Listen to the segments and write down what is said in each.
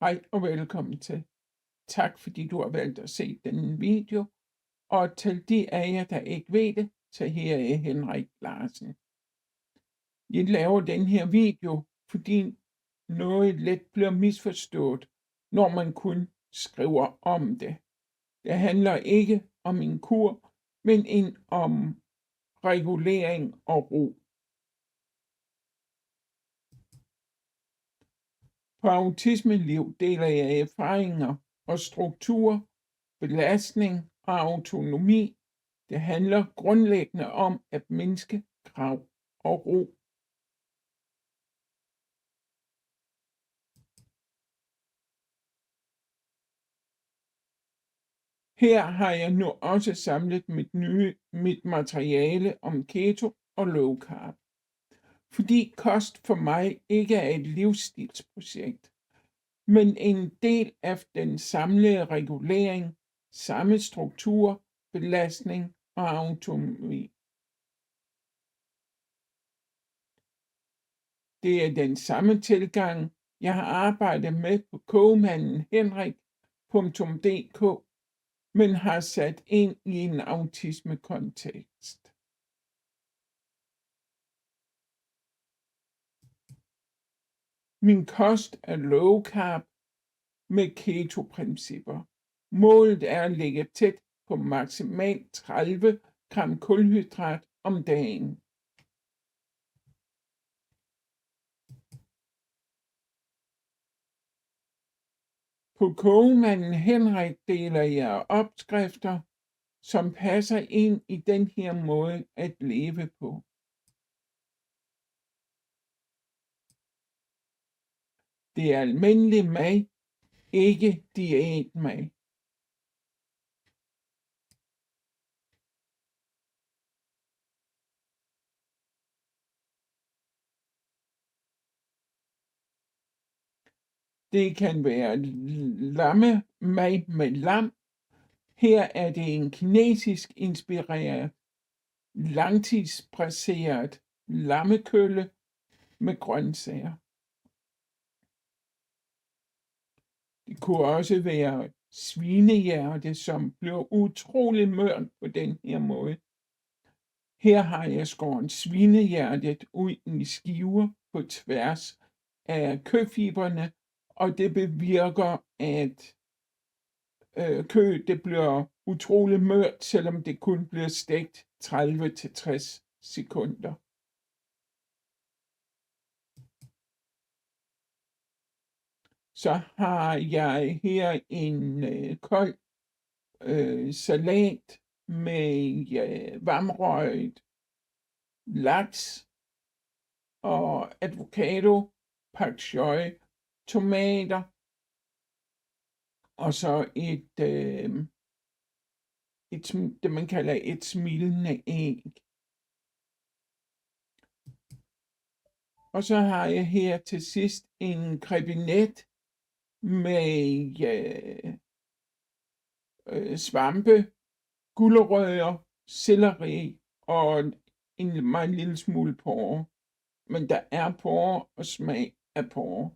Hej og velkommen til. Tak fordi du har valgt at se denne video. Og til de af jer, der ikke ved det, så her er Henrik Larsen. Jeg laver den her video, fordi noget let bliver misforstået, når man kun skriver om det. Det handler ikke om en kur, men om regulering og ro. På Autismeliv deler jeg erfaringer og strukturer, belastning og autonomi. Det handler grundlæggende om at mindske krav og ro. Her har jeg nu også samlet mit materiale om keto og low carb. Fordi kost for mig ikke er et livsstilsprojekt, men en del af den samlede regulering, samme struktur, belastning og autonomi. Det er den samme tilgang, jeg har arbejdet med på kogemanden Henrik.dk, men har sat ind i en autismekontekst. Min kost er low carb med keto-principper. Målet er at ligge tæt på maksimalt 30 gram kulhydrat om dagen. På kogemanden Henrik deler jeg opskrifter, som passer ind i den her måde at leve på. Det er almindelig mad, ikke diætmad. Det kan være lammemad med lam. Her er det en kinesisk inspireret, langtidspresseret lammekølle med grøntsager. Det kunne også være svinehjerte, som bliver utrolig mørt på den her måde. Her har jeg skåret svinehjertet ud i skiver på tværs af kødfibrene, og det bevirker, at kødet det bliver utrolig mørt, selvom det kun bliver stegt 30-60 sekunder. Så har jeg her en kold salat med varmrøget laks og avocado, pak choi, tomater og så det man kalder et smilende æg. Og så har jeg her til sidst en crebinet med svampe, gulerødder, selleri og en meget lille smule porre. Men der er porre og smag af porre.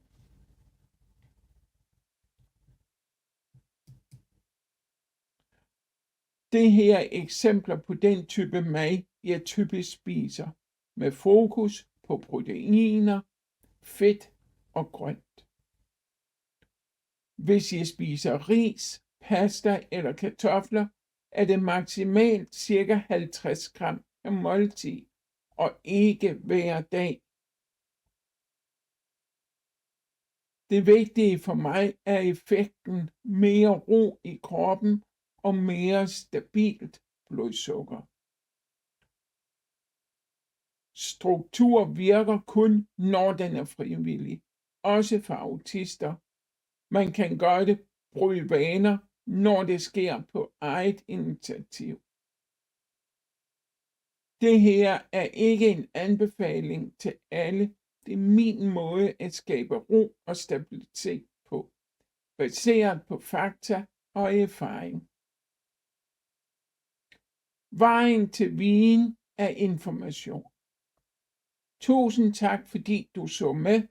Det her er eksempler på den type mad, jeg typisk spiser, med fokus på proteiner, fedt og grønt. Hvis jeg spiser ris, pasta eller kartofler, er det maksimalt ca. 50 gram per måltid, og ikke hver dag. Det vigtige for mig er effekten mere ro i kroppen og mere stabilt blodsukker. Struktur virker kun, når den er frivillig, også for autister. Man kan godt bryde vaner, når det sker på eget initiativ. Det her er ikke en anbefaling til alle. Det er min måde at skabe ro og stabilitet på, baseret på fakta og erfaring. Vejen til viden er information. Tusind tak, fordi du så med.